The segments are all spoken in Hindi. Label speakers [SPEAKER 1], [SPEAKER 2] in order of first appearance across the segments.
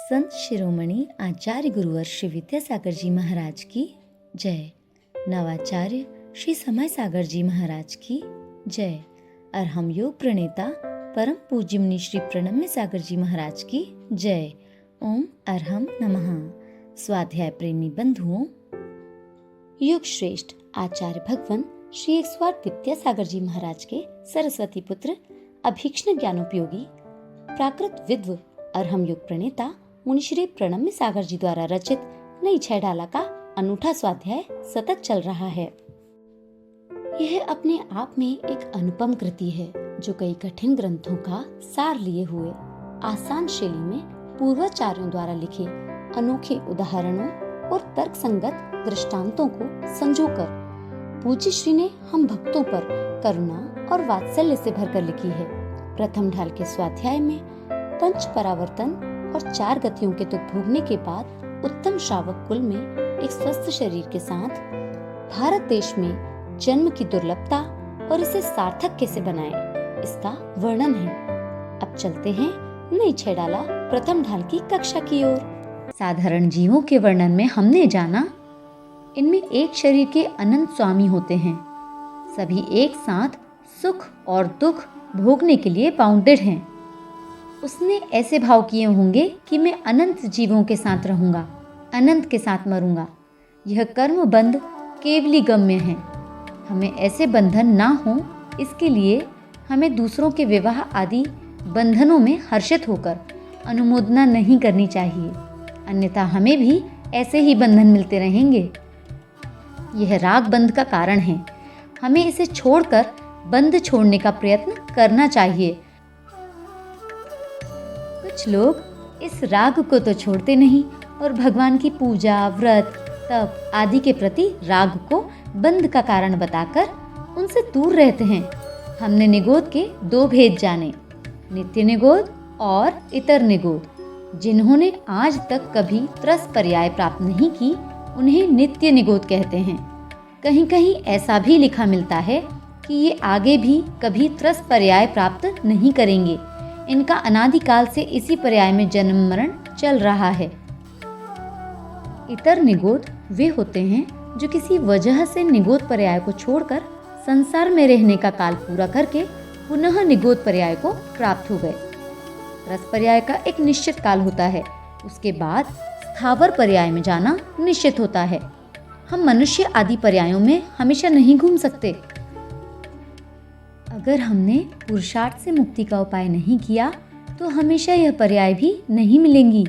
[SPEAKER 1] संत शिरोमणि आचार्य गुरुवर श्री विद्यासागर जी महाराज की जय। नवाचार्य श्री समय सागर जी महाराज की जय। अरहम योग प्रणेता परम पूज्य मुनि श्री प्रणम्य सागर जी महाराज की जय। ओम अरहम नमः। स्वाध्याय प्रेमी बंधुओं, युग श्रेष्ठ आचार्य भगवान श्री एक स्वार विद्यासागर जी महाराज के सरस्वती पुत्र अभीक्ष्ण ज्ञानोपयोगी प्राकृत विद्व अरहम युग प्रणेता मुनिश्री प्रणम्य सागर जी द्वारा रचित नई छैडाला का अनूठा स्वाध्याय सतत चल रहा है। यह अपने आप में एक अनुपम कृति है जो कई कठिन ग्रंथों का सार लिए हुए आसान शैली में पूर्वाचार्यों द्वारा लिखे अनोखे उदाहरणों और तर्क संगत दृष्टांतों को संजोकर पूज्य श्री ने हम भक्तों पर करुणा और वात्सल्य से भरकर लिखी है। प्रथम ढाल के स्वाध्याय में पंच परावर्तन और 4 गतियों के दुख भोगने के बाद उत्तम श्रावक कुल में एक स्वस्थ शरीर के साथ भारत देश में जन्म की दुर्लभता और इसे सार्थक कैसे बनाएं, इसका वर्णन है। अब चलते हैं नई छैडाला प्रथम ढाल की कक्षा की ओर। साधारण जीवों के वर्णन में हमने जाना इनमें एक शरीर के अनंत स्वामी होते हैं। सभी एक साथ सुख और दुख भोगने के लिए बाउंडेड हैं। उसने ऐसे भाव किए होंगे कि मैं अनंत जीवों के साथ रहूंगा, अनंत के साथ मरूंगा। यह कर्म बंध केवली गम्य है। हमें ऐसे बंधन ना हो, इसके लिए हमें दूसरों के विवाह आदि बंधनों में हर्षित होकर अनुमोदना नहीं करनी चाहिए, अन्यथा हमें भी ऐसे ही बंधन मिलते रहेंगे। यह राग बंध का कारण है। हमें इसे छोड़कर बंध छोड़ने का प्रयत्न करना चाहिए। कुछ लोग इस राग को तो छोड़ते नहीं और भगवान की पूजा, व्रत, तप आदि के प्रति राग को बंध का कारण बताकर उनसे दूर रहते हैं। हमने निगोद के 2 भेद जाने, नित्य निगोद और इतर निगोद। जिन्होंने आज तक कभी त्रस पर्याय प्राप्त नहीं की, उन्हें नित्य निगोद कहते हैं। कहीं कहीं ऐसा भी लिखा मिलता है कि ये आगे भी कभी त्रस पर्याय प्राप्त नहीं करेंगे। इनका अनादिकाल से इसी पर्याय में जन्म मरण चल रहा है। इतर निगोद वे होते हैं जो किसी वजह से निगोद पर्याय को छोड़कर संसार में रहने का काल पूरा करके पुनः निगोद पर्याय को प्राप्त हो गए। रस पर्याय का एक निश्चित काल होता है, उसके बाद स्थावर पर्याय में जाना निश्चित होता है। हम मनुष्य आदि पर्यायों में हमेशा नहीं घूम सकते। अगर हमने पुरुषार्थ से मुक्ति का उपाय नहीं किया तो हमेशा यह पर्याय भी नहीं मिलेंगी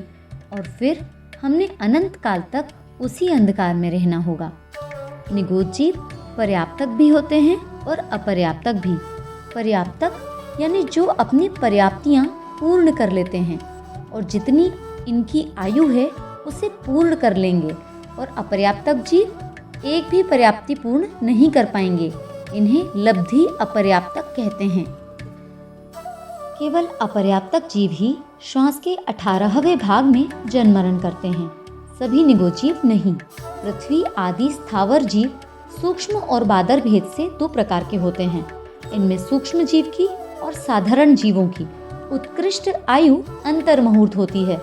[SPEAKER 1] और फिर हमने अनंत काल तक उसी अंधकार में रहना होगा। निगोद जीव पर्याप्तक भी होते हैं और अपर्याप्तक भी। पर्याप्तक यानी जो अपनी पर्याप्तियां पूर्ण कर लेते हैं और जितनी इनकी आयु है उसे पूर्ण कर लेंगे, और अपर्याप्तक जीव एक भी पर्याप्ति पूर्ण नहीं कर पाएंगे। इन्हें लब्धि अपर्याप्तक कहते हैं। केवल अपर्याप्तक जीव ही श्वास के 18वें भाग में जन्म मरण करते हैं, सभी निगोद जीव नहीं। पृथ्वी आदि स्थावर जीव सूक्ष्म और बादर भेद से 2 प्रकार के होते हैं। इनमें सूक्ष्म जीव की और साधारण जीवों की उत्कृष्ट आयु अंतर मुहूर्त होती है।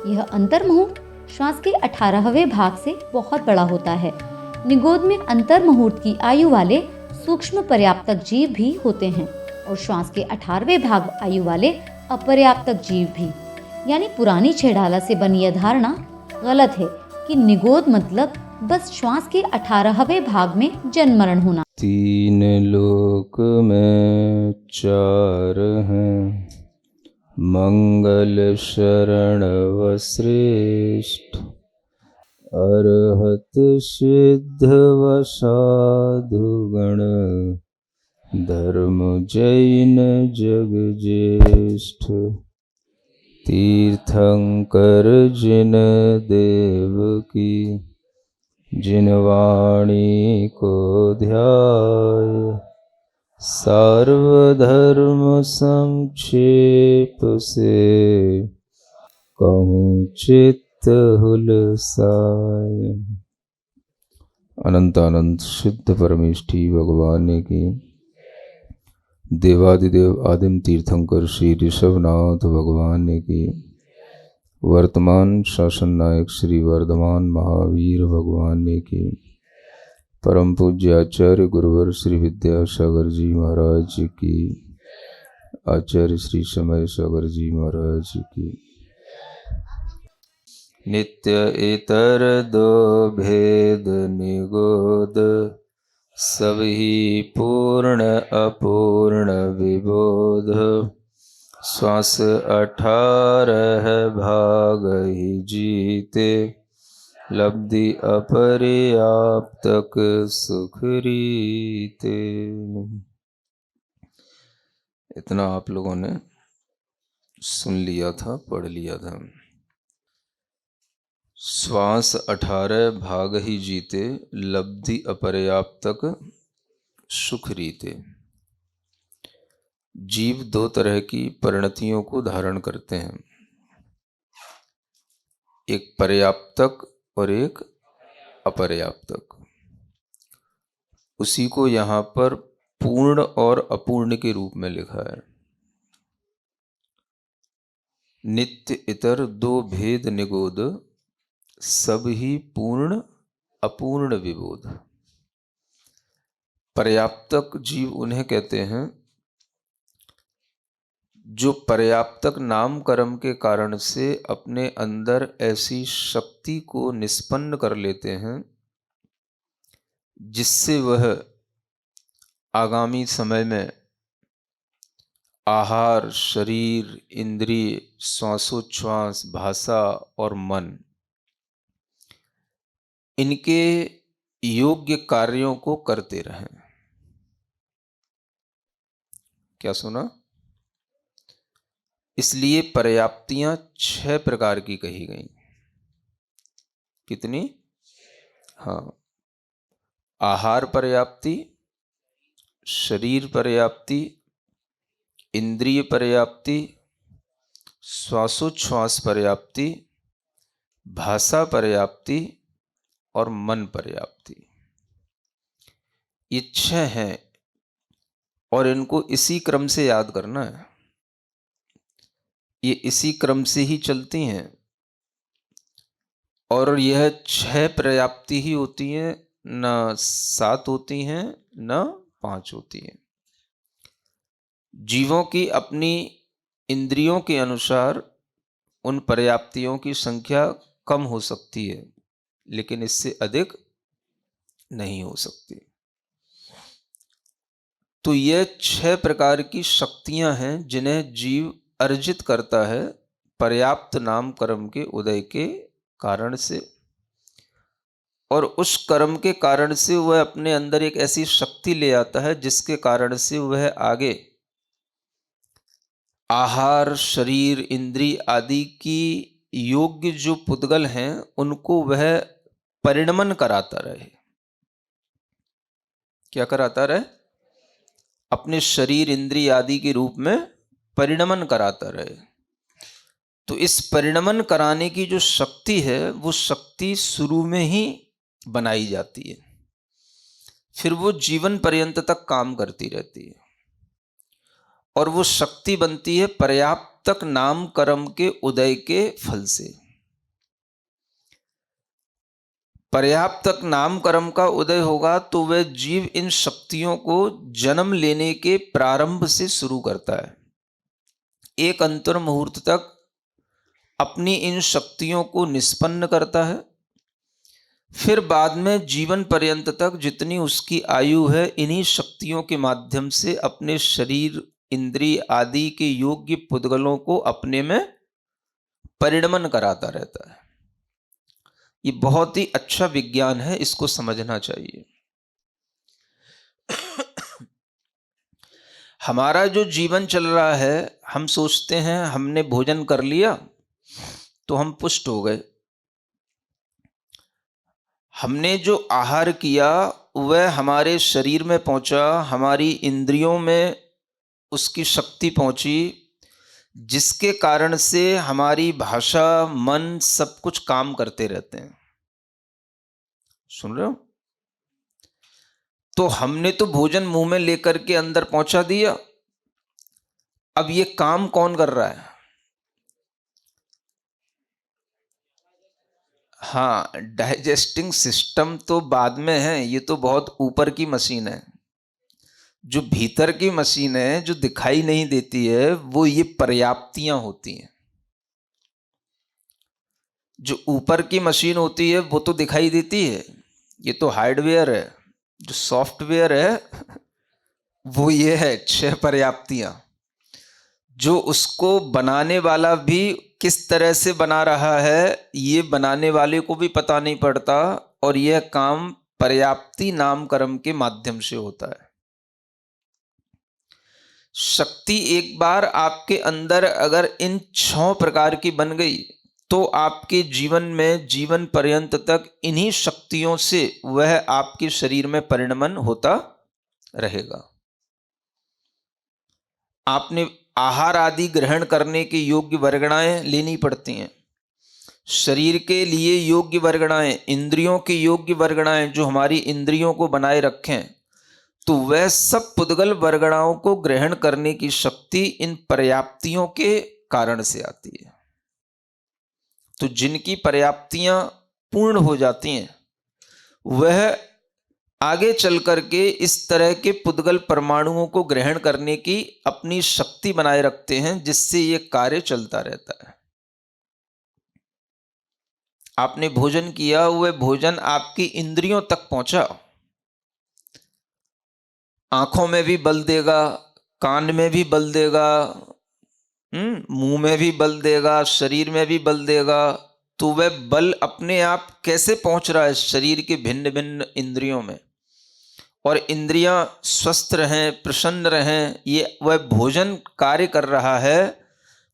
[SPEAKER 1] यह अंतर मुहूर्त श्वास के 18वें भाग से बहुत बड़ा होता है। निगोद में अंतर मुहूर्त की आयु वाले सूक्ष्म पर्याप्तक जीव भी होते हैं और श्वास के 18वें भाग आयु वाले अपर्याप्तक जीव भी। यानी पुरानी छैडाला से बनी यह धारणा गलत है कि निगोद मतलब बस श्वास के 18वें भाग में जन्म मरण होना।
[SPEAKER 2] 3 लोक में 4 हैं, मंगल शरण व श्रेष्ठ, अरहत सिद्ध व साधुगण, धर्म जैन जग ज्येष्ठ। तीर्थंकर जिन देव की, जिन वाणी को ध्याय, सर्वधर्म संक्षेप से, कहूँ चित्त हुलसाय। अनंत अनंत सिद्ध परमेष्ठी भगवान की, देवादिदेव आदिम तीर्थंकर श्री ऋषभनाथ भगवान की, वर्तमान शासन नायक श्री वर्धमान महावीर भगवान की, परम पूज्य आचार्य गुरुवर श्री विद्यासागर जी महाराज की, आचार्य श्री समय सागर जी महाराज की। नित्य इतर दो भेद निगोद, सबही पूर्ण अपूर्ण विबोध। श्वास 18 भाग ही जीते, लब्धि अपर्याप्तक सुख रीते। इतना आप लोगों ने सुन लिया था, पढ़ लिया था। श्वास 18 भाग ही जीते, लब्धि अपर्याप्तक सुख रीते। जीव दो तरह की परिणतियों को धारण करते हैं, एक पर्याप्तक और एक अपर्याप्तक। उसी को यहाँ पर पूर्ण और अपूर्ण के रूप में लिखा है। नित्य इतर दो भेद निगोद, सब ही पूर्ण अपूर्ण विबोध। पर्याप्तक जीव उन्हें कहते हैं जो पर्याप्तक नाम कर्म के कारण से अपने अंदर ऐसी शक्ति को निष्पन्न कर लेते हैं जिससे वह आगामी समय में आहार, शरीर, इंद्रिय, श्वासोच्छ्वास, भाषा और मन, इनके योग्य कार्यों को करते रहें। क्या सुना? इसलिए पर्याप्तियां 6 प्रकार की कही गई। कितनी? हाँ, आहार पर्याप्ति, शरीर पर्याप्ति, इंद्रिय पर्याप्ति, श्वासोच्छ्वास पर्याप्ति, भाषा पर्याप्ति और मन पर्याप्ति। ये 6 हैं और इनको इसी क्रम से याद करना है। ये इसी क्रम से ही चलती हैं और यह 6 पर्याप्ति ही होती हैं, न 7 होती हैं न 5 होती हैं। जीवों की अपनी इंद्रियों के अनुसार उन पर्याप्तियों की संख्या कम हो सकती है, लेकिन इससे अधिक नहीं हो सकती। तो ये 6 प्रकार की शक्तियां हैं जिन्हें जीव अर्जित करता है पर्याप्त नाम कर्म के उदय के कारण से, और उस कर्म के कारण से वह अपने अंदर एक ऐसी शक्ति ले आता है जिसके कारण से वह आगे आहार, शरीर, इंद्रिय आदि की योग्य जो पुद्गल हैं उनको वह परिणमन कराता रहे। क्या कराता रहे? अपने शरीर, इंद्रिय आदि के रूप में परिणमन कराता रहे। तो इस परिणमन कराने की जो शक्ति है वो शक्ति शुरू में ही बनाई जाती है, फिर वो जीवन पर्यंत तक काम करती रहती है और वो शक्ति बनती है पर्याप्तक नाम कर्म के उदय के फल से। पर्याप्तक नाम कर्म का उदय होगा तो वह जीव इन शक्तियों को जन्म लेने के प्रारंभ से शुरू करता है। एक अंतर मुहूर्त तक अपनी इन शक्तियों को निष्पन्न करता है, फिर बाद में जीवन पर्यंत तक जितनी उसकी आयु है इन्हीं शक्तियों के माध्यम से अपने शरीर, इंद्रिय आदि के योग्य पुद्गलों को अपने में परिणमन कराता रहता है। ये बहुत ही अच्छा विज्ञान है, इसको समझना चाहिए। हमारा जो जीवन चल रहा है, हम सोचते हैं हमने भोजन कर लिया तो हम पुष्ट हो गए। हमने जो आहार किया वह हमारे शरीर में पहुंचा, हमारी इंद्रियों में उसकी शक्ति पहुंची, जिसके कारण से हमारी भाषा, मन सब कुछ काम करते रहते हैं। सुन रहे हो? तो हमने तो भोजन मुंह में लेकर के अंदर पहुंचा दिया, अब ये काम कौन कर रहा है? हाँ, डाइजेस्टिंग सिस्टम तो बाद में है, ये तो बहुत ऊपर की मशीन है। जो भीतर की मशीन है, जो दिखाई नहीं देती है, वो ये पर्याप्तियां होती हैं। जो ऊपर की मशीन होती है वो तो दिखाई देती है, ये तो हार्डवेयर है। जो सॉफ्टवेयर है वो ये है 6 पर्याप्तियां। जो उसको बनाने वाला भी किस तरह से बना रहा है, ये बनाने वाले को भी पता नहीं पड़ता, और यह काम पर्याप्ति नाम कर्म के माध्यम से होता है। शक्ति एक बार आपके अंदर अगर इन 6 प्रकार की बन गई, तो आपके जीवन में जीवन पर्यंत तक इन्हीं शक्तियों से वह आपके शरीर में परिणमन होता रहेगा। आपने आहार आदि ग्रहण करने के योग्य वर्गणाएं लेनी पड़ती हैं। शरीर के लिए योग्य वर्गणाएं, इंद्रियों के योग्य वर्गणाएं जो हमारी इंद्रियों को बनाए रखें, तो वह सब पुद्गल वर्गणाओं को ग्रहण करने की शक्ति इन पर्याप्तियों के कारण से आती है। तो जिनकी पर्याप्तियां पूर्ण हो जाती हैं, वह आगे चल करके इस तरह के पुद्गल परमाणुओं को ग्रहण करने की अपनी शक्ति बनाए रखते हैं, जिससे यह कार्य चलता रहता है। आपने भोजन किया, वह भोजन आपकी इंद्रियों तक पहुंचा, आंखों में भी बल देगा, कान में भी बल देगा, मुंह में भी बल देगा, शरीर में भी बल देगा। तो वह बल अपने आप कैसे पहुंच रहा है शरीर के भिन्न भिन्न इंद्रियों में, और इंद्रियां स्वस्थ रहें, प्रसन्न रहें, ये वह भोजन कार्य कर रहा है।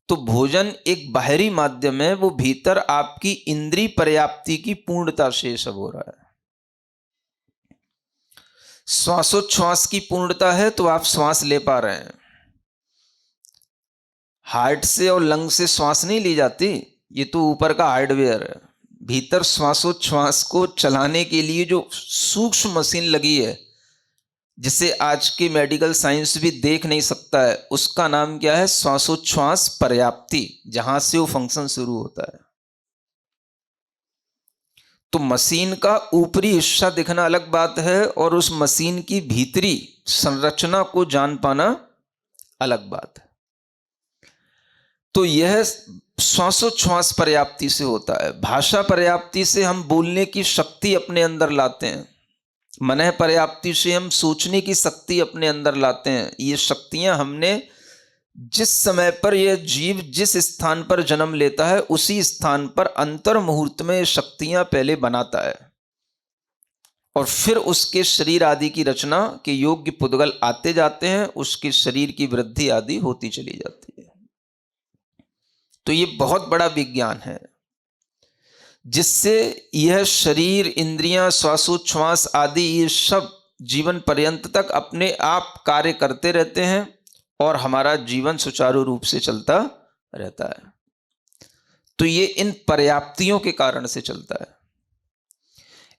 [SPEAKER 2] तो भोजन एक बाहरी माध्यम है, वो भीतर आपकी इंद्रिय पर्याप्ति की पूर्णता से सब हो रहा है। श्वासोच्छ्वास की पूर्णता है तो आप श्वास ले पा रहे हैं। हार्ट से और लंग से श्वास नहीं ली जाती, ये तो ऊपर का हार्डवेयर है। भीतर श्वासोच्छ्वास को चलाने के लिए जो सूक्ष्म मशीन लगी है, जिसे आज की मेडिकल साइंस भी देख नहीं सकता है, उसका नाम क्या है? श्वासोच्छ्वास पर्याप्ति, जहां से वो फंक्शन शुरू होता है। तो मशीन का ऊपरी हिस्सा दिखना अलग बात है, और उस मशीन की भीतरी संरचना को जान पाना अलग बात है। तो यह श्वासोच्छ्वास पर्याप्ति से होता है। भाषा पर्याप्ति से हम बोलने की शक्ति अपने अंदर लाते हैं। मनः पर्याप्ति से हम सोचने की शक्ति अपने अंदर लाते हैं। ये शक्तियां हमने जिस समय पर यह जीव जिस स्थान पर जन्म लेता है, उसी स्थान पर अंतर मुहूर्त में शक्तियां पहले बनाता है, और फिर उसके शरीर आदि की रचना के योग्य पुद्गल आते जाते हैं, उसके शरीर की वृद्धि आदि होती चली जाती है। तो ये बहुत बड़ा विज्ञान है, जिससे यह शरीर, इंद्रियां, श्वासोच्छ्वास आदि ये सब जीवन पर्यंत तक अपने आप कार्य करते रहते हैं, और हमारा जीवन सुचारू रूप से चलता रहता है। तो ये इन पर्याप्तियों के कारण से चलता है।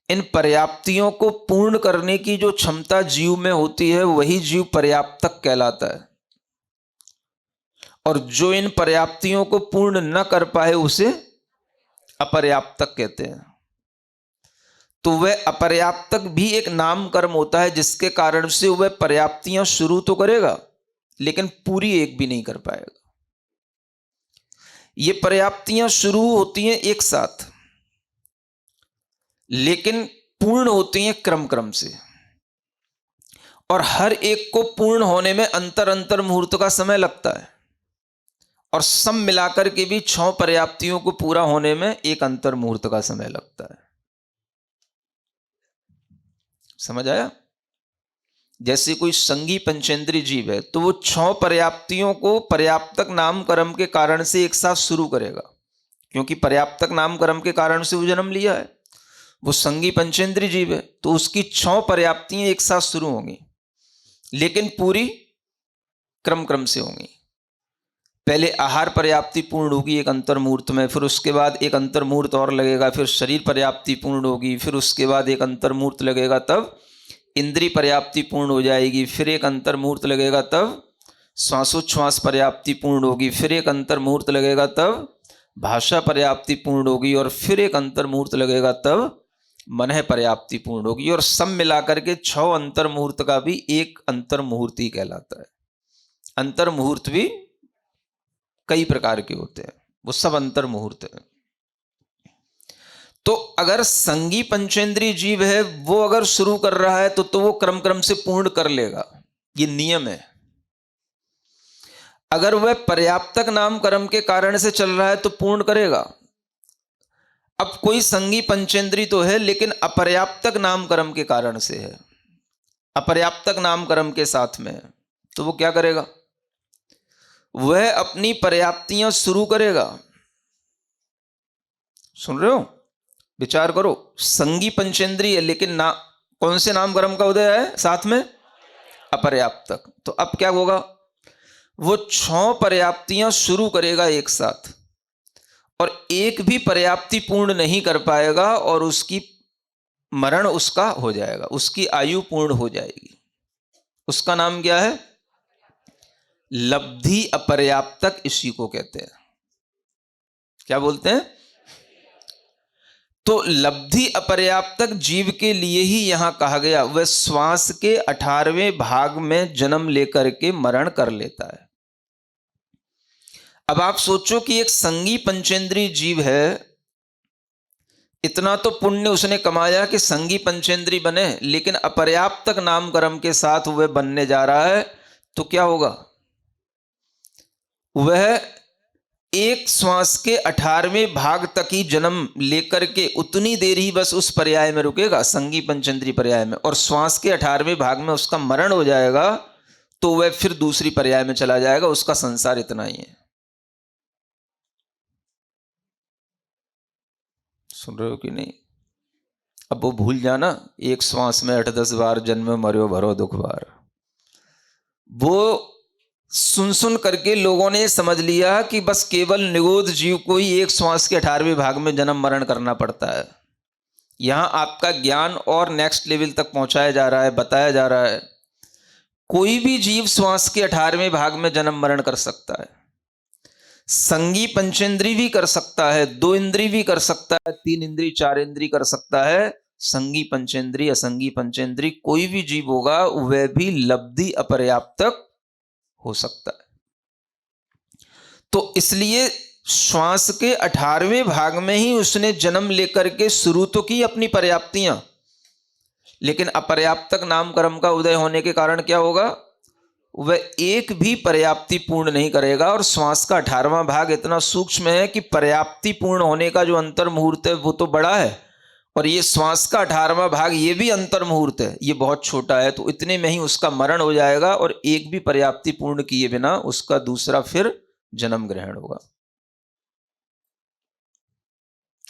[SPEAKER 2] इन पर्याप्तियों को पूर्ण करने की जो क्षमता जीव में होती है, वही जीव पर्याप्तक कहलाता है, और जो इन पर्याप्तियों को पूर्ण न कर पाए, उसे अपर्याप्तक कहते हैं। तो वह अपर्याप्तक भी एक नाम कर्म होता है, जिसके कारण से वह पर्याप्तियां शुरू तो करेगा, लेकिन पूरी एक भी नहीं कर पाएगा। ये पर्याप्तियां शुरू होती हैं एक साथ, लेकिन पूर्ण होती हैं क्रम क्रम से, और हर एक को पूर्ण होने में अंतर अंतर मुहूर्त का समय लगता है, और सब मिलाकर के भी 6 पर्याप्तियों को पूरा होने में एक अंतर मुहूर्त का समय लगता है। समझ आया? जैसे कोई संगी पंचेंद्रीय जीव है, तो वो 6 पर्याप्तियों को पर्याप्तक नाम कर्म के कारण से एक साथ शुरू करेगा, क्योंकि पर्याप्तक नाम कर्म के कारण से वो जन्म लिया है। वो संगी पंचेंद्रीय जीव है, तो उसकी 6 पर्याप्तियां एक साथ शुरू होंगी, लेकिन पूरी क्रम क्रम से होंगी। पहले आहार पर्याप्ति पूर्ण होगी एक अंतर मुहूर्त में, फिर उसके बाद एक अंतर मुहूर्त और लगेगा, फिर शरीर पर्याप्ति पूर्ण होगी, फिर उसके बाद एक अंतर मुहूर्त लगेगा, तब इंद्रिय पर्याप्ति पूर्ण हो जाएगी, फिर एक अंतर मुहूर्त लगेगा, तब श्वासोच्छ्वास पर्याप्ति पूर्ण होगी, फिर एक अंतर मुहूर्त लगेगा, तब भाषा पर्याप्ति पूर्ण होगी और फिर एक अंतर मुहूर्त लगेगा, तब मनः पर्याप्ति पूर्ण होगी। और सब मिलाकर के 6 अंतर मुहूर्त का भी एक अंतर मुहूर्त ही कहलाता है। अंतर मुहूर्त भी कई प्रकार के होते हैं, वो सब अंतर मुहूर्त है। तो अगर संगी पंचेंद्रीय जीव है, वो अगर शुरू कर रहा है तो वो क्रम क्रम से पूर्ण कर लेगा, ये नियम है। अगर वह पर्याप्तक नाम कर्म के कारण से चल रहा है तो पूर्ण करेगा। अब कोई संगी पंचेंद्री तो है लेकिन अपर्याप्तक नाम कर्म के कारण से है, अपर्याप्तक नाम कर्म के साथ में है, तो वो क्या करेगा? वह अपनी पर्याप्तियां शुरू करेगा। सुन रहे हो? विचार करो, संगी पंचेंद्री है लेकिन ना कौन से नाम कर्म का उदय है साथ में? अपर्याप्तक। तो अब क्या होगा? वो 6 पर्याप्तियां शुरू करेगा एक साथ, और एक भी पर्याप्ति पूर्ण नहीं कर पाएगा और उसकी मरण उसका हो जाएगा, उसकी आयु पूर्ण हो जाएगी। उसका नाम क्या है? लब्धि अपर्याप्तक, इसी को कहते हैं। क्या बोलते हैं? तो लब्धि अपर्याप्तक जीव के लिए ही यहां कहा गया, वह श्वास के 18वें भाग में जन्म लेकर के मरण कर लेता है। अब आप सोचो कि एक संगी पंचेंद्रीय जीव है, इतना तो पुण्य उसने कमाया कि संगी पंचेंद्रीय बने, लेकिन अपर्याप्तक नाम कर्म के साथ वह बनने जा रहा है, तो क्या होगा? वह एक श्वास के 18वें भाग तक ही जन्म लेकर के उतनी देर ही बस उस पर्याय में रुकेगा, संगी पंचेंद्रीय पर्याय में, और श्वास के 18वें भाग में उसका मरण हो जाएगा, तो वह फिर दूसरी पर्याय में चला जाएगा। उसका संसार इतना ही है। सुन रहे हो कि नहीं? अब वो भूल जाना, एक श्वास में 8-10 बार जन्म मर्यो भरो दुख बार। वो सुन सुन करके लोगों ने समझ लिया कि बस केवल निगोद जीव को ही एक श्वास के 18वें भाग में जन्म मरण करना पड़ता है। यहां आपका ज्ञान और नेक्स्ट लेवल तक पहुंचाया जा रहा है, बताया जा रहा है। कोई भी जीव श्वास के 18वें भाग में जन्म मरण कर सकता है। संगी पंचेंद्री भी कर सकता है, 2 इंद्री भी कर सकता है, 3 इंद्री 4 इंद्री कर सकता है। संगी पंचेंद्री असंगी पंचेंद्री कोई भी जीव होगा, वह भी लब्धि अपर्याप्तक हो सकता है। तो इसलिए श्वास के 18वें भाग में ही उसने जन्म लेकर के शुरू तो की अपनी पर्याप्तियां, लेकिन अपर्याप्तक नाम कर्म का उदय होने के कारण क्या होगा? वह एक भी पर्याप्ति पूर्ण नहीं करेगा। और श्वास का 18वां भाग इतना सूक्ष्म है कि पर्याप्ति पूर्ण होने का जो अंतर मुहूर्त है वो तो बड़ा है, और ये श्वास का 18वां भाग ये भी अंतर मुहूर्त है, ये बहुत छोटा है। तो इतने में ही उसका मरण हो जाएगा और एक भी पर्याप्ति पूर्ण किए बिना उसका दूसरा फिर जन्म ग्रहण होगा।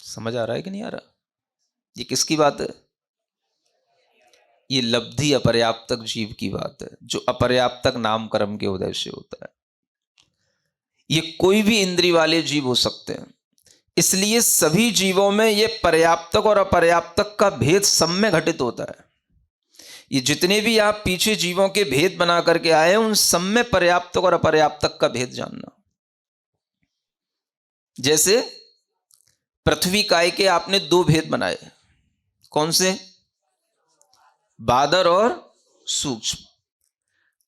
[SPEAKER 2] समझ आ रहा है कि नहीं आ रहा? ये किसकी बात है? ये लब्धि अपर्याप्तक जीव की बात है, जो अपर्याप्तक नाम कर्म के उदय से होता है। ये कोई भी इंद्रिय वाले जीव हो सकते हैं। इसलिए सभी जीवों में ये पर्याप्तक और अपर्याप्तक का भेद सब में घटित होता है। ये जितने भी आप पीछे जीवों के भेद बना करके आए, उन सब में पर्याप्तक और अपर्याप्तक का भेद जानना। जैसे पृथ्वी काय के आपने 2 भेद बनाए, कौन से? बादर और सूक्ष्म।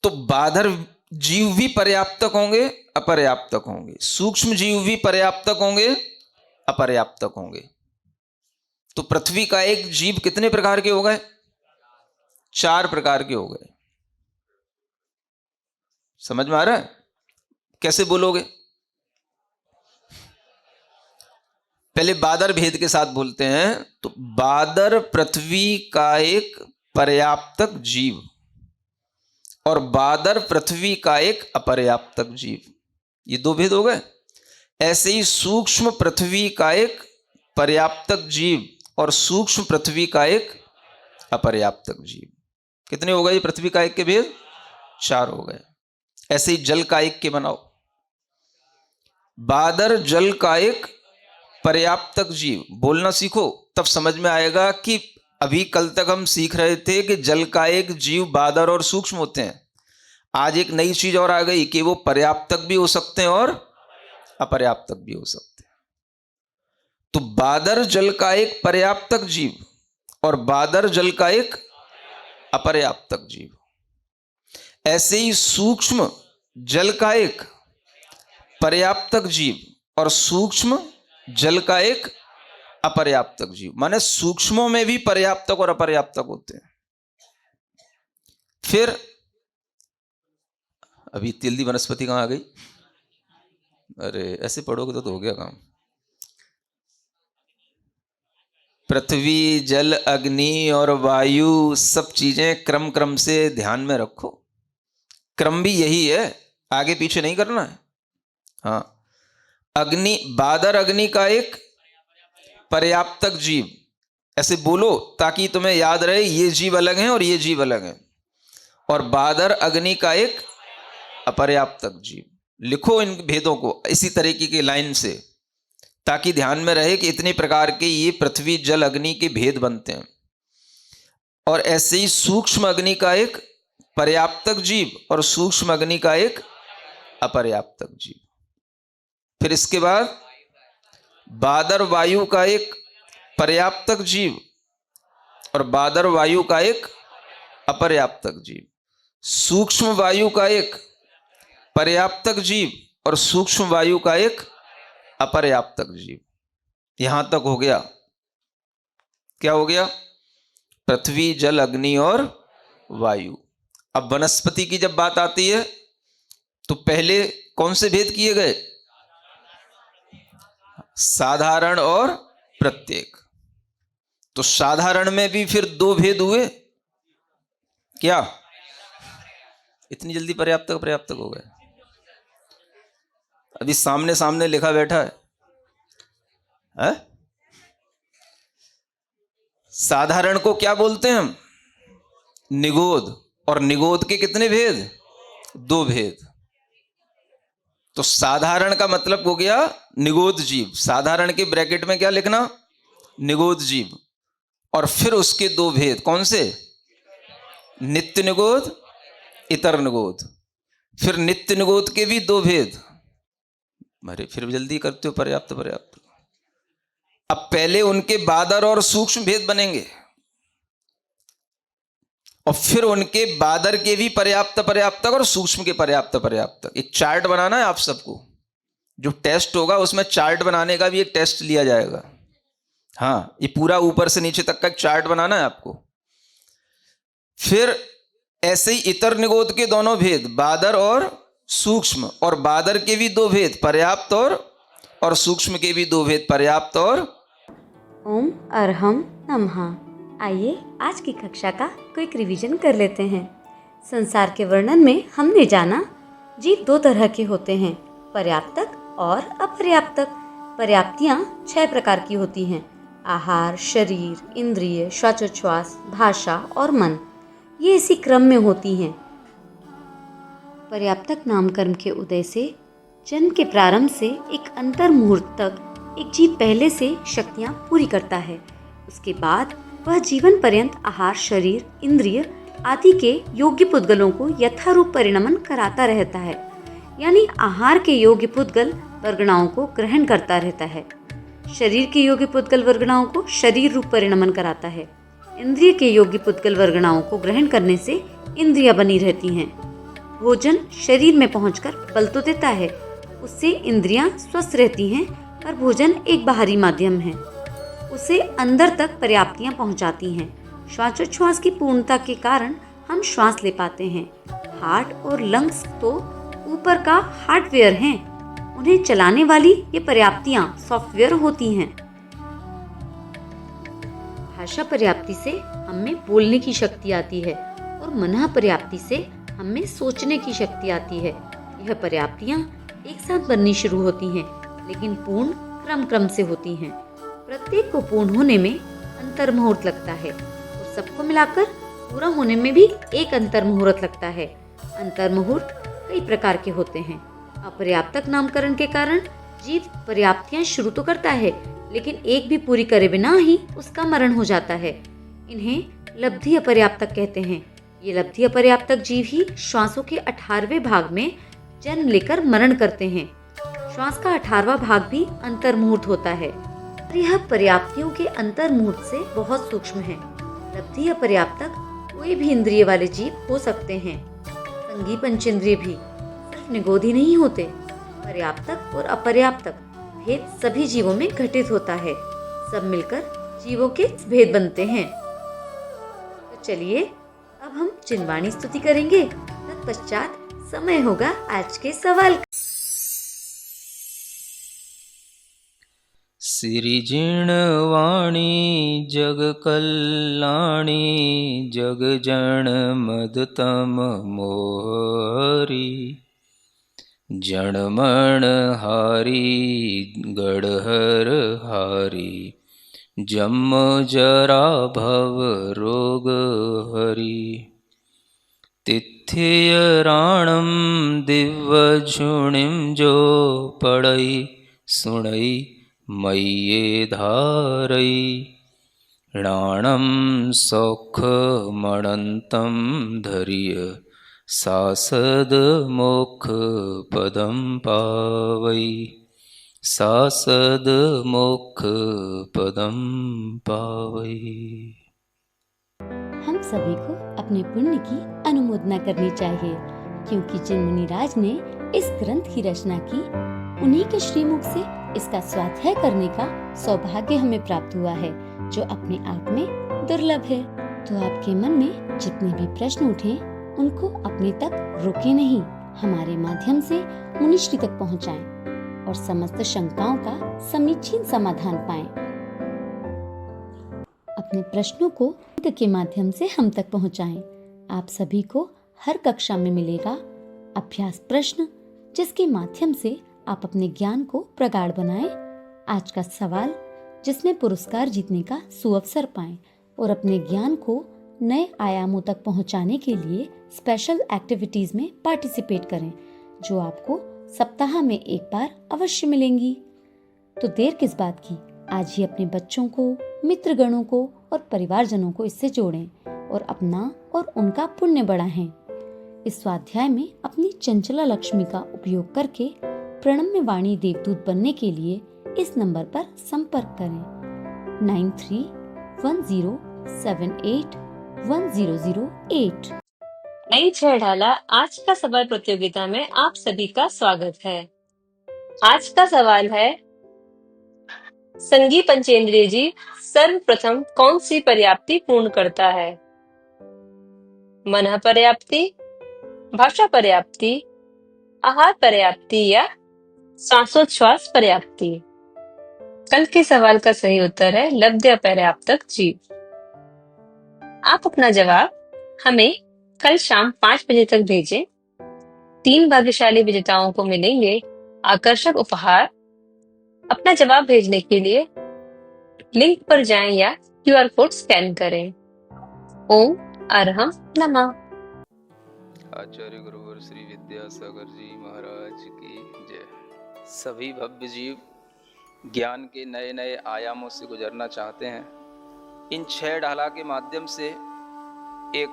[SPEAKER 2] तो बादर जीव भी पर्याप्तक होंगे, अपर्याप्तक होंगे। सूक्ष्म जीव भी पर्याप्तक होंगे, अपर्याप्तक होंगे। तो पृथ्वी का एक जीव कितने प्रकार के हो गए? 4 प्रकार के हो गए। समझ में आ रहा है? कैसे बोलोगे? पहले बादर भेद के साथ बोलते हैं। तो बादर पृथ्वी का एक पर्याप्तक जीव और बादर पृथ्वी का एक अपर्याप्तक जीव, ये 2 भेद हो गए। ऐसे ही सूक्ष्म पृथ्वी का एक पर्याप्तक जीव और सूक्ष्म पृथ्वी का एक अपर्याप्तक जीव। कितने हो गए पृथ्वी का एक के भेद? 4 हो गए। ऐसे ही जल का एक के बनाओ। बादर जल का एक पर्याप्तक जीव। बोलना सीखो, तब समझ में आएगा कि अभी कल तक हम सीख रहे थे कि जल का एक जीव बादर और सूक्ष्म होते हैं। आज एक नई चीज और आ गई कि वो पर्याप्तक भी हो सकते हैं और अपर्याप्तक भी हो सकते हैं। तो बादर जल का एक पर्याप्तक जीव और बादर जल का एक अपर्याप्तक जीव। ऐसे ही सूक्ष्म जल का एक पर्याप्तक जीव और सूक्ष्म जल का एक अपर्याप्तक जीव, माने सूक्ष्मों में भी पर्याप्तक और अपर्याप्तक होते हैं। फिर अभी इतनी जल्दी वनस्पति कहां आ गई? अरे ऐसे पढ़ोगे तो हो गया काम। पृथ्वी, जल, अग्नि और वायु सब चीजें क्रम क्रम से ध्यान में रखो। क्रम भी यही है, आगे पीछे नहीं करना है। हाँ, अग्नि, बादर अग्नि का एक पर्याप्तक जीव, ऐसे बोलो ताकि तुम्हें याद रहे ये जीव अलग हैं और ये जीव अलग हैं। और बादर अग्नि का एक अपर्याप्तक जीव, लिखो इन भेदों को इसी तरीके की लाइन से, ताकि ध्यान में रहे कि इतने प्रकार के ये पृथ्वी, जल, अग्नि के भेद बनते हैं। और ऐसे ही सूक्ष्म अग्नि का एक पर्याप्तक जीव और सूक्ष्म अग्नि का एक अपर्याप्तक जीव। फिर इसके बाद बादर वायु का एक पर्याप्तक जीव और बादर वायु का एक अपर्याप्तक जीव। सूक्ष्म वायु का एक पर्याप्तक जीव और सूक्ष्म वायु का एक अपर्याप्तक जीव। यहां तक हो गया। क्या हो गया? पृथ्वी, जल, अग्नि और वायु। अब वनस्पति की जब बात आती है तो पहले कौन से भेद किए गए? साधारण और प्रत्येक। तो साधारण में भी फिर दो भेद हुए। क्या इतनी जल्दी पर्याप्तक पर्याप्तक हो गए? अभी सामने सामने लिखा बैठा है? साधारण को क्या बोलते हैं हम? निगोद। और निगोद के कितने भेद? दो भेद। तो साधारण का मतलब हो गया निगोद जीव। साधारण के ब्रैकेट में क्या लिखना? निगोद जीव। और फिर उसके दो भेद कौन से? नित्य निगोद, इतर निगोद। फिर नित्य निगोद के भी दो भेद। अरे फिर जल्दी करते हो, पर्याप्त पर्याप्त। अब पहले उनके बादर और सूक्ष्म भेद बनेंगे और फिर उनके बादर के भी पर्याप्त पर्याप्तक और सूक्ष्म के पर्याप्त पर्याप्तक। एक चार्ट बनाना है आप सबको, जो टेस्ट होगा उसमें चार्ट बनाने का भी एक टेस्ट लिया जाएगा। हाँ, ये पूरा ऊपर से नीचे तक का एक चार्ट बनाना है आपको। फिर ऐसे ही इतर निगोद के दोनों भेद, बादर और सूक्ष्म, और बादर के भी दो भेद, पर्याप्त और सूक्ष्म के भी दो भेद, पर्याप्त और।
[SPEAKER 1] ओम अरहम नमः। आइए आज की कक्षा का क्विक रिवीजन कर लेते हैं। संसार के वर्णन में हमने जाना जीव दो तरह के होते हैं, पर्याप्तक और अपर्याप्तक। पर्याप्तियाँ 6 प्रकार की होती हैं: आहार, शरीर, इंद्रिय, श्वासोच्छ्वास, भाषा और मन। ये इसी क्रम में होती हैं। पर्याप्तक नामकर्म के उदय से जन्म के प्रारंभ से एक अंतर मुहूर्त तक एक जीव पहले से शक्तियाँ पूरी करता है। उसके बाद वह जीवन पर्यंत आहार, शरीर, इंद्रिय आदि के योग्य पुद्गलों को यथारूप परिणमन कराता रहता है। यानी आहार के योग्य पुद्गल वर्गणाओं को ग्रहण करता रहता है, शरीर के योग्य पुद्गल वर्गणाओं को शरीर रूप परिणमन कराता है, इंद्रिय के योग्य पुद्गल वर्गणाओं को ग्रहण करने से इंद्रियां बनी रहती हैं। भोजन शरीर में पहुंचकर बल तो देता है, उससे इंद्रियां स्वस्थ रहती हैं, पर भोजन एक बाहरी माध्यम है, उसे अंदर तक पर्याप्तियां पहुंचाती हैं। श्वासोच्छ्वास की पूर्णता के कारण हम श्वास ले पाते हैं। हार्ट और लंग्स तो ऊपर का हार्डवेयर हैं, उन्हें चलाने वाली ये पर्याप्तियां सॉफ्टवेयर होती हैं। भाषा पर्याप्ति से हमें बोलने की शक्ति आती है और मनः पर्याप्ति से हमें सोचने की शक्ति आती है। यह पर्याप्तियां एक साथ बननी शुरू होती हैं, लेकिन पूर्ण क्रम क्रम से होती हैं। प्रत्येक को पूर्ण होने में अंतर मुहूर्त लगता है और सबको मिलाकर पूरा होने में भी एक अंतर मुहूर्त लगता है। अंतर मुहूर्त कई प्रकार के होते हैं। अपर्याप्तक नामकरण के कारण जीव पर्याप्तियां शुरू तो करता है, लेकिन एक भी पूरी करे बिना ही उसका मरण हो जाता है। इन्हें लब्धि अपर्याप्तक कहते हैं। ये लब्धि अपर्याप्तक जीव ही श्वासों के 18वें भाग में जन्म लेकर मरण करते हैं। श्वास का 18वां भाग भी अंतर मुहूर्त होता है। और यह पर्याप्तियों के अंतर मुहूर्त से बहुत सूक्ष्म है। लब्धि या पर्याप्तक कोई भी इंद्रिय वाले जीव हो सकते हैं। संगी पंचेंद्रिय भी सिर्फ निगोधी नहीं होते। पर्याप्तक और अपर्याप्तक भेद सभी जीवों में घटित होता है। सब मिलकर जीवों के भेद बनते हैं। तो चलिए अब हम जिनवाणी स्तुति करेंगे। तत्पश्चात समय होगा आज के सवाल का।
[SPEAKER 2] श्री जिणवाणी जग कल्याणी जग जन मदतम मोहरी जनमण हारी गढ़हर हारी जम जरा भव रोग हरि तिथ्य राणम दिव्य झुणिम जो पढ़ई सुणई मय्ये धारई राणम सौख मणंतम धैर्य सासद मोक्ष पदम पावई सासद मोक्ष पदम पावई।
[SPEAKER 1] हम सभी को अपने पुण्य की अनुमोदना करनी चाहिए, क्योंकि जिन मुनिराज ने इस ग्रंथ की रचना की, उन्हीं के श्रीमुख से इसका स्वाध्याय करने का सौभाग्य हमें प्राप्त हुआ है, जो अपने आप में दुर्लभ है। तो आपके मन में जितने भी प्रश्न उठे, उनको अपने तक रोके नहीं, हमारे माध्यम से मुनिश्री तक पहुंचाएं और समस्त शंकाओं का समीचीन समाधान पाएं। अपने प्रश्नों को अंक के माध्यम से हम तक पहुंचाएं। आप सभी को हर कक्षा में मिलेगा अभ्यास प्रश्न, जिसके माध्यम से आप अपने ज्ञान को प्रगाढ़ बनाएं। आज का सवाल, जिसमें पुरस्कार जीतने का सुअवसर पाएं और अपने ज्ञान को नए आयामों तक पहुंचाने के लिए स्पेशल एक्टिविटीज में पार्टिसिपेट करें, जो आपको सप्ताह में एक बार अवश्य मिलेंगी। तो देर किस बात की, आज ही अपने बच्चों को, मित्रगणों को और परिवारजनों को इससे जोड़ें और अपना और उनका पुण्य बढ़ाएं। इस स्वाध्याय में अपनी चंचला लक्ष्मी का उपयोग करके प्रणम्य वाणी देवदूत बनने के लिए इस नंबर पर संपर्क करें 9310781008।
[SPEAKER 3] नई छह ढाला आज का सवाल प्रतियोगिता में आप सभी का स्वागत है। आज का सवाल है, संगी पंचेंद्रिय जीव सर्वप्रथम कौन सी पर्याप्ति पूर्ण करता है? मन पर्याप्ति, भाषा पर्याप्ति, आहार पर्याप्ति या श्वासोच्छ्वास पर्याप्ति? कल के सवाल का सही उत्तर है लब्ध्य पर्याप्तक जीव। आप अपना जवाब हमें कल शाम 5 बजे तक भेजें। 3 भाग्यशाली विजेताओं को मिलेंगे आकर्षक उपहार। अपना जवाब भेजने के लिए लिंक पर जाएं या QR कोड स्कैन करें। ओम अरहम नमः।
[SPEAKER 2] आचार्य गुरुवर श्री विद्यासागर जी महाराज की जय। सभी भव्य जीव ज्ञान के नए नए आयामों से गुजरना चाहते हैं। इन 6 ढाला के माध्यम से एक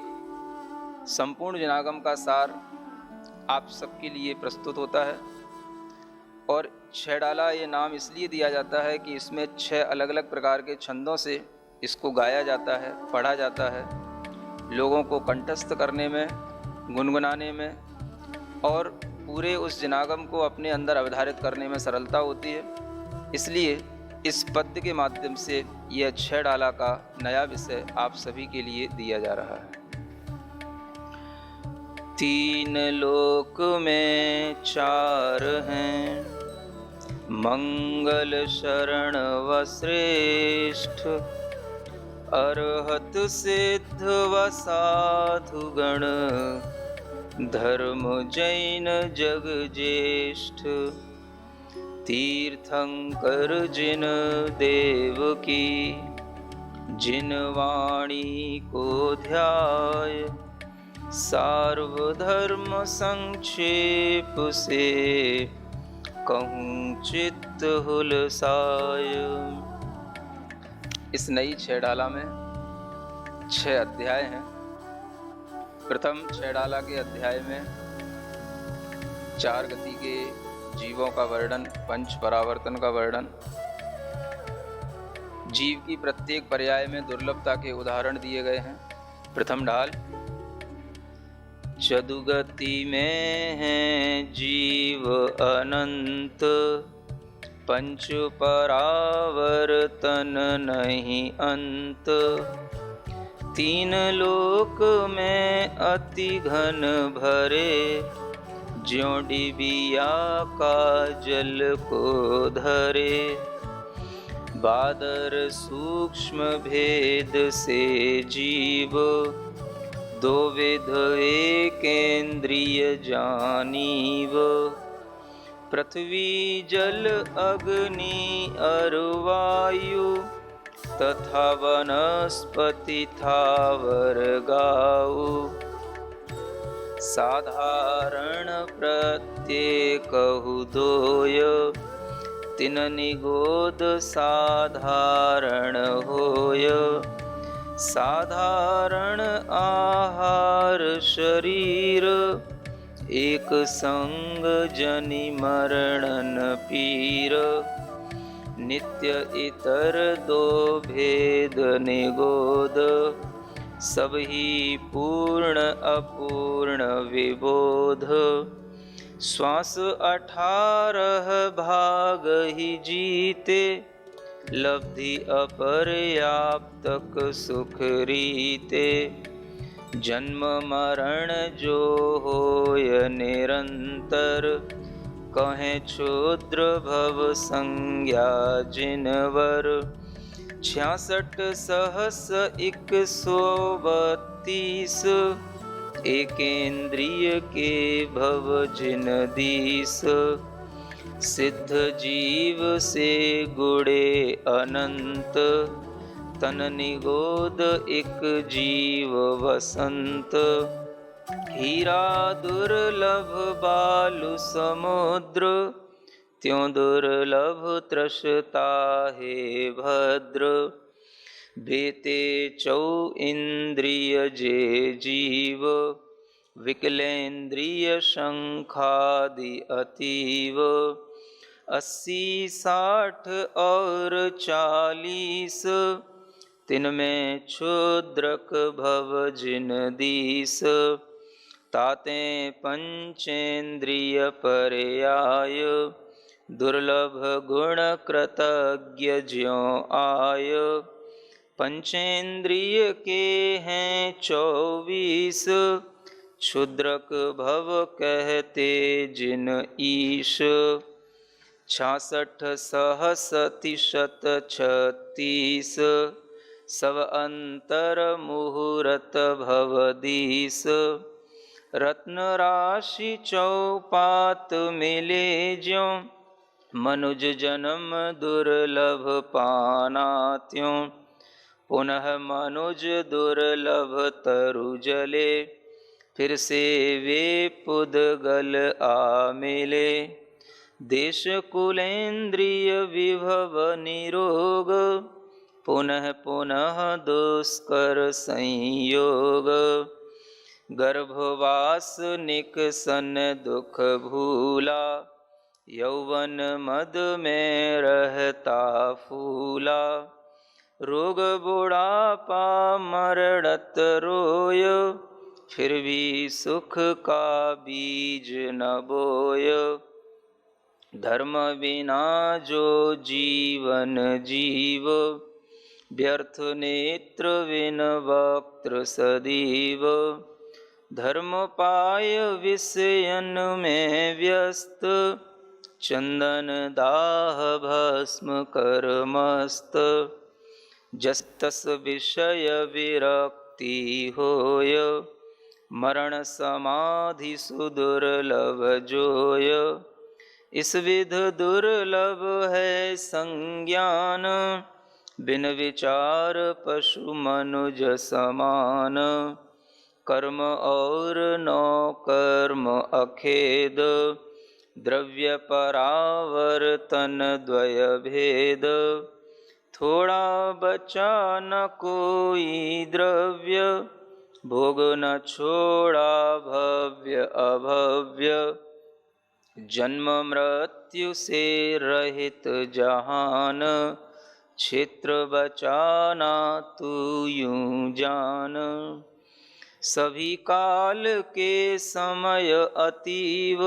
[SPEAKER 2] संपूर्ण जनागम का सार आप सबके लिए प्रस्तुत होता है। और 6 डाला ये नाम इसलिए दिया जाता है कि इसमें 6 अलग अलग प्रकार के छंदों से इसको गाया जाता है, पढ़ा जाता है। लोगों को कंठस्थ करने में, गुनगुनाने में और पूरे उस जनागम को अपने अंदर अवधारित करने में सरलता होती है। इसलिए इस पद्य के माध्यम से यह 6 डाला का नया विषय आप सभी के लिए दिया जा रहा है। 3 लोक में 4 हैं, मंगल शरण व श्रेष्ठ, अरहत सिद्ध व साधुगण, धर्म जैन जग ज्येष्ठ, तीर्थंकर जिन देव की, जिन वाणी को ध्याय, सार्वधर्म संक्षेप से कहूँ चित्त हुलसाय। इस नई 6 डाला में 6 अध्याय हैं। प्रथम 6 डाला के अध्याय में 4 गति के जीवों का वर्णन, पंच परावर्तन का वर्णन, जीव की प्रत्येक पर्याय में दुर्लभता के उदाहरण दिए गए हैं। प्रथम ढाल। चतुगति में है जीव अनंत, पंच परावर्तन नहीं अंत। तीन लोक में अति घन भरे, ज्यों डिबिया का जल को धरे। बादर सूक्ष्म भेद से जीव, दो विध एकेंद्रिय जानीव। पृथ्वी जल अग्नि और वायु, तथा वनस्पति थावर गाऊ। साधारण प्रत्येकहु दोय, तिन निगोद साधारण होय। साधारण आहार शरीर, एक संग जनि मरणन पीर। नित्य इतर दो भेद निगोद, सब ही पूर्ण अपूर्ण विबोध। श्वास 18 भाग ही जीते, लब्धि अपर्याप्तक सुख रीते। जन्म मरण जो होय निरंतर, कहें क्षुद्र भव संज्ञा जिनवर। 66 सहस 132, एकेंद्रिय के भव जिन दीस। सिद्ध जीव से गुणे अनंत, तन निगोद एक जीव वसंत। हीरा दुर्लभ बालु समुद्र, त्यों दुर्लभ तृषता हे भद्र। बेते चौ इंद्रिय जे जीव, विकलेंद्रिय शंखादि अतीव। 80 60 और 40, तिनमें क्षुद्रक भव जिन दीस। ताते पंचेन्द्रिय पर्याय, दुर्लभ गुण कृतज्ञ ज्यों आय। पंचेन्द्रिय के हैं 24, क्षुद्रक भव कहते जिन ईश। 66 सहस 36, सब अंतर मुहूर्त भवदीस। रत्न राशि चौपात मिले ज्यों, मनुज जन्म दुर्लभ पाना त्यों। पुनः मनुज दुर्लभ तरु जले, फिर से वे पुद्गल आ मिले। देश कुलेंद्रिय विभव निरोग, पुनः पुनः दुष्कर संयोग। गर्भवास निकसन दुख भूला, यौवन मद में रहता फूला। रोग बुढ़ापा मरड़त रोय, फिर भी सुख का बीज न बोय। धर्म बिना जो जीवन जीव, व्यर्थ नेत्र बिन वक्त्र सदीव। धर्म पाय विषयन में व्यस्त, चंदन दाह भस्म कर मस्त। जस तस विषय विरक्ति होय, मरण समाधि सुदुर्लभ जोय। इस विध दुर्लभ है संज्ञान, बिन विचार पशु मनुज समान। कर्म और नौ कर्म अखेद, द्रव्य परावर्तन द्वय भेद। थोड़ा बचा न कोई द्रव्य, भोग न छोड़ा भव्य अभव्य। जन्म मृत्यु से रहित जहान, क्षेत्र बचाना तू यूं जान, सभी काल के समय अतीव,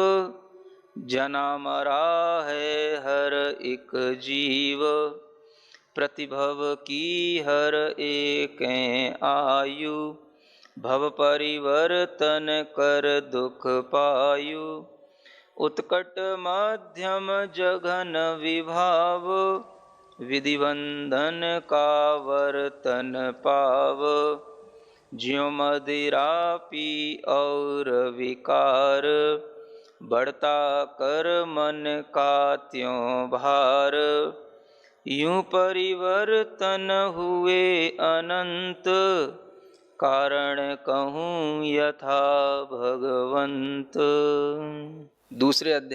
[SPEAKER 2] जना मरा है हर एक जीव, प्रतिभव की हर एक आयु, भव परिवर्तन कर दुख पायु, उत्कट मध्यम जघन विभाव, विधिबंधन का वर्तन पाव, ज्यों मदिरा पी और विकार, बढ़ता कर मन का त्यों भार, यूं परिवर्तन हुए अनंत, कारण कहूँ यथा भगवंत। दूसरे अध्याय